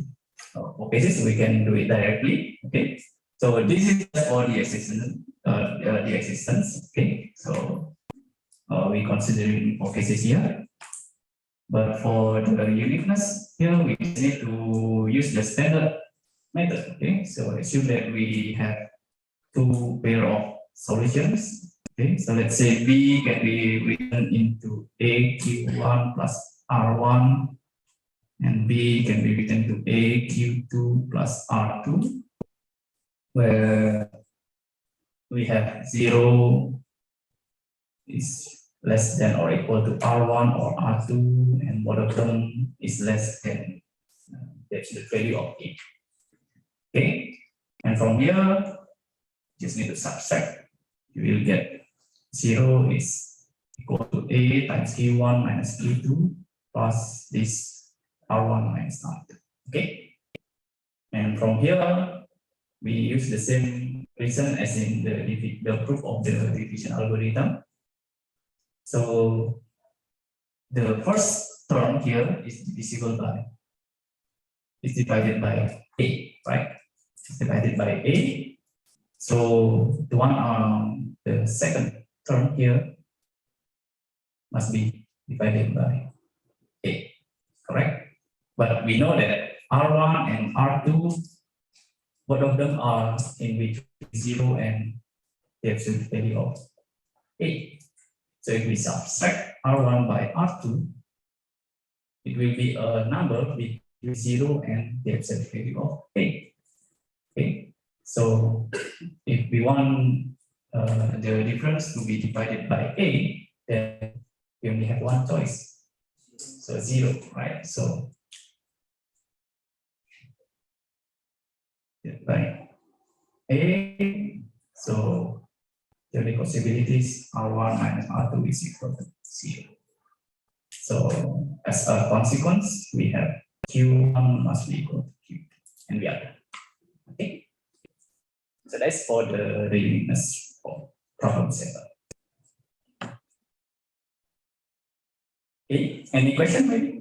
cases, we can do it directly. Okay, so this is for the existence. Okay, so we considering four cases here. But for the uniqueness, here we need to use the standard method. Okay, so assume that we have two pair of solutions. Okay, so let's say B can be written into AQ1 plus R1, and B can be written to AQ2 plus R2, where we have 0 is less than or equal to R1 or R2, and both of them is less than the absolute value of A. Okay, and from here, just need to subtract. You will get 0 is equal to A times Q1 minus Q2 plus this R1 minus R2. Okay, and from here, we use the same reason as in the proof of the division algorithm. So the first term here is divisible by, is divided by A, right? It's divided by A. So the one on the second term here must be divided by A, correct? But we know that R1 and R2, both of them are in between 0 and the absolute value of A. So if we subtract R1 by R2, it will be a number between 0 and the absolute value of A. Okay. So if we want the difference to be divided by A, then we only have one choice. So 0, right? So by A, so the only possibilities R1 minus R2 is equal to 0. So as a consequence, we have Q1 must be equal to Q2, and we are done. Okay. So that's for the uniqueness for problem 7. Okay, any question maybe?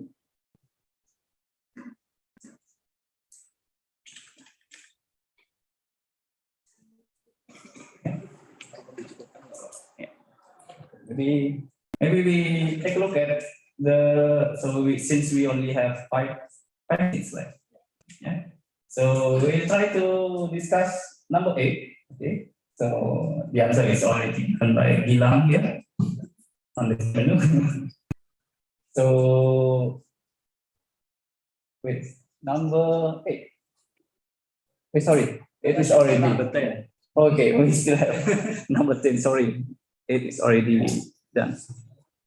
Maybe we take a look at the, so since we only have five minutes left. Yeah. So we'll try to discuss number 8. Okay. So the answer is already given by Gilang here on this menu. So wait, number 8. Wait, sorry, it is already Number 10. Okay, we still have number 10, sorry. It is already done.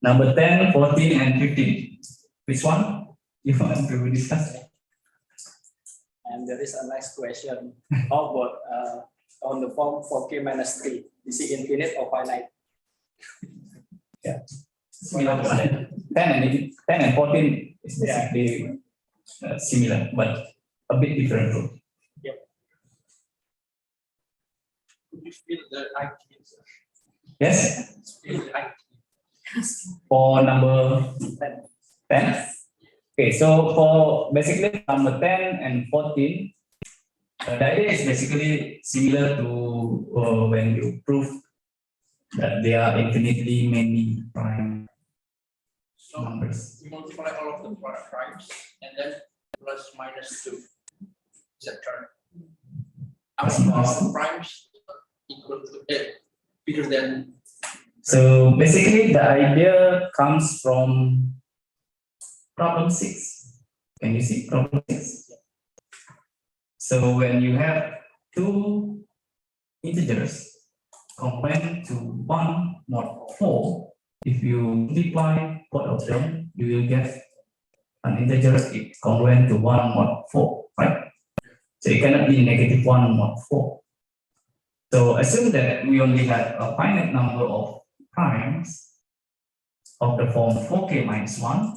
Number 10, 14, and 15. Which one you want to discuss? And there is a next question. How about on the form 4k minus 3? Is it infinite or finite? Yeah. Similar to 10 and 14 is basically similar, but a bit different rule. Yep. Could you fill the IT? Yes? Fill the IT. For number 10? Okay, so for basically number 10 and 14, the idea is basically similar to when you prove that there are infinitely many prime So numbers. you multiply all of the primes and then plus minus 2. Is that correct? Plus minus 2. Primes equal to bigger than. So basically the idea comes from problem 6. Can you see problem 6? So when you have two integers combined to 1 mod 4, if you multiply both of them, you will get an integer congruent to 1 mod 4, right? So it cannot be negative 1 mod 4. So assume that we only have a finite number of primes of the form 4k minus 1,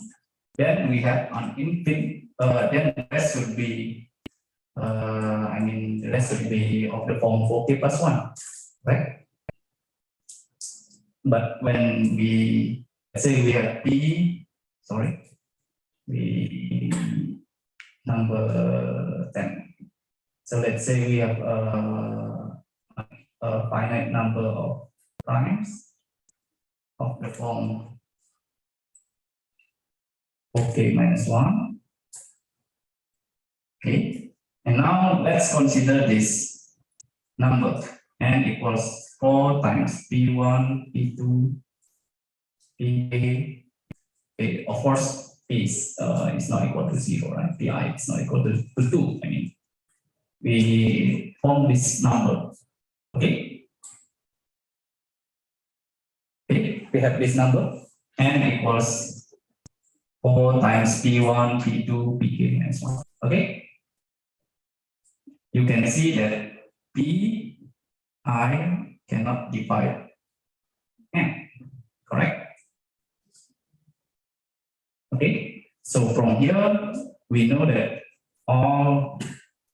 then we have an infinite, then the rest would be, the rest would be of the form 4k plus 1, right? But when we, let's say we have p, sorry, we number 10. So let's say we have a finite number of primes of the form OK minus 1. Okay, and now let's consider this number n equals 4 times p1, p2, pa. Okay, of course, p is not equal to 0, right? Pi is not equal to 2. I mean, we form this number. Okay. Okay, we have this number n equals 4 times p1, p2, pk minus 1. Okay. You can see that p I cannot divide n, correct? Okay, so from here we know that all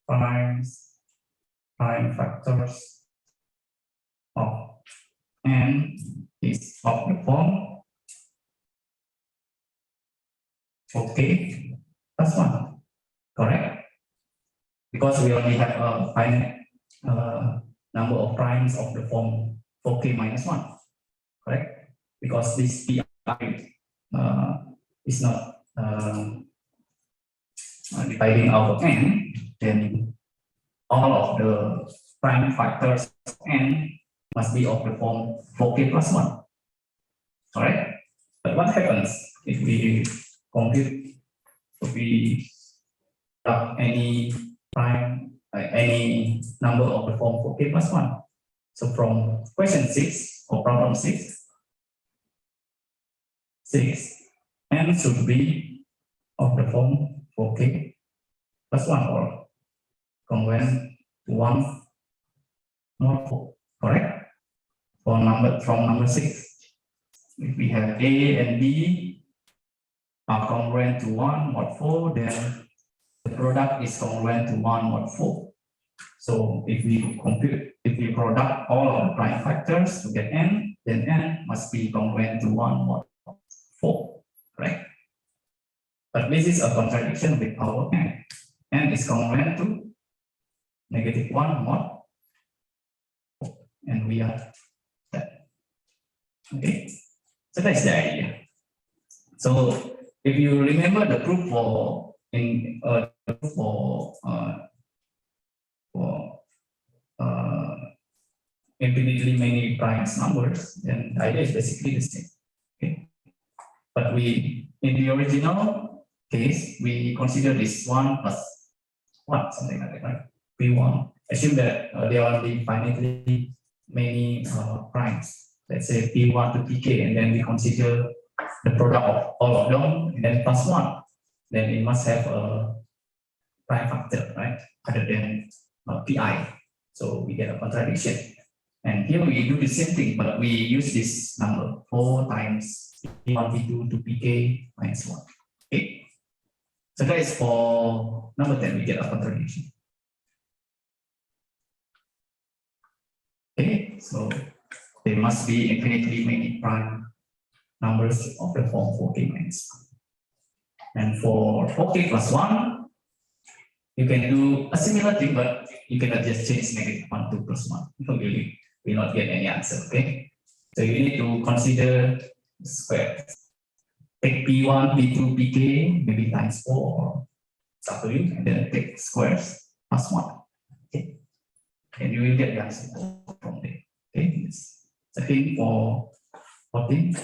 prime factors of n is of the form OK plus 1, correct? Because we only have a finite number of primes of the form 4k minus 1, correct? Because this pi is not dividing out of n, then all of the prime factors of n must be of the form 4k plus 1, correct? But what happens if we compute, if we have any prime, any number of the form 4k plus 1? So from question 6 or problem 6, n should be of the form 4k plus 1 or congruent to 1 mod 4, correct? From number 6, if we have a and b are congruent to 1 mod 4, then the product is congruent to 1 mod 4. So if we product all of the prime factors to get n, then n must be congruent to 1 mod 4, right? But this is a contradiction with our n. N is congruent to -1 mod 4, and we are that. Okay, so that's the idea. So if you remember the proof for infinitely many primes numbers, then the idea is basically the same. Okay, but in the original case, we consider this 1 plus 1, something like that, right? P1, assume that there are the finitely many primes. Let's say P1 to Pk, and then we consider the product of all of them, and then plus 1. Then it must have a prime factor, right? Other than Pi. So we get a contradiction. And here we do the same thing, but we use this number 4 times P1, P2 to Pk minus 1. Okay. So that is for number 10, we get a contradiction. Okay, so there must be infinitely many prime numbers of the form 4k minus 1. And for 4k plus 1, you can do a similar thing, but you cannot just change -1 to +1. You will not get any answer, okay? So you need to consider squares. Take P1, P2, Pk, maybe times 4, or it's up to you, and then take squares plus 1. Okay, and you will get the answer from there. Okay, second for 14,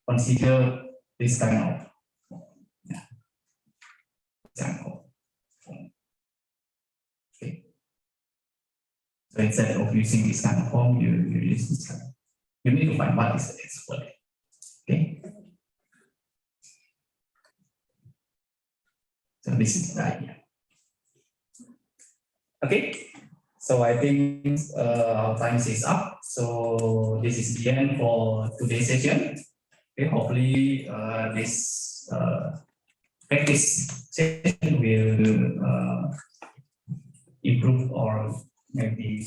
consider this kind of example. Okay, so instead of using this kind of form, you use this kind. You need to find what is the expert. Okay, so this is the idea. Okay, so I think our time is up. So this is the end for today's session. Okay, hopefully this practice session will improve or maybe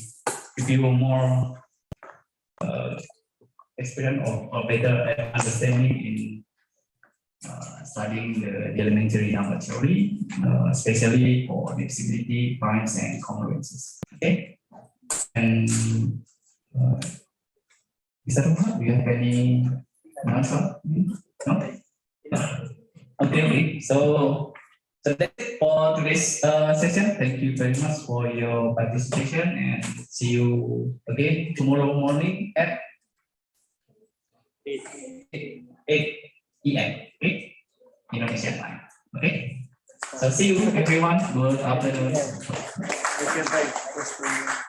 give you more experience or better understanding in studying the elementary number theory, especially for divisibility, primes, and congruences. Okay, and Mr. Ruang, do you have any answer? No? Okay. So that's it for today's session. Thank you very much for your participation, and see you again tomorrow morning at 8 p.m. Okay, Indonesian time. Okay. So see you everyone. Good afternoon. Thank you.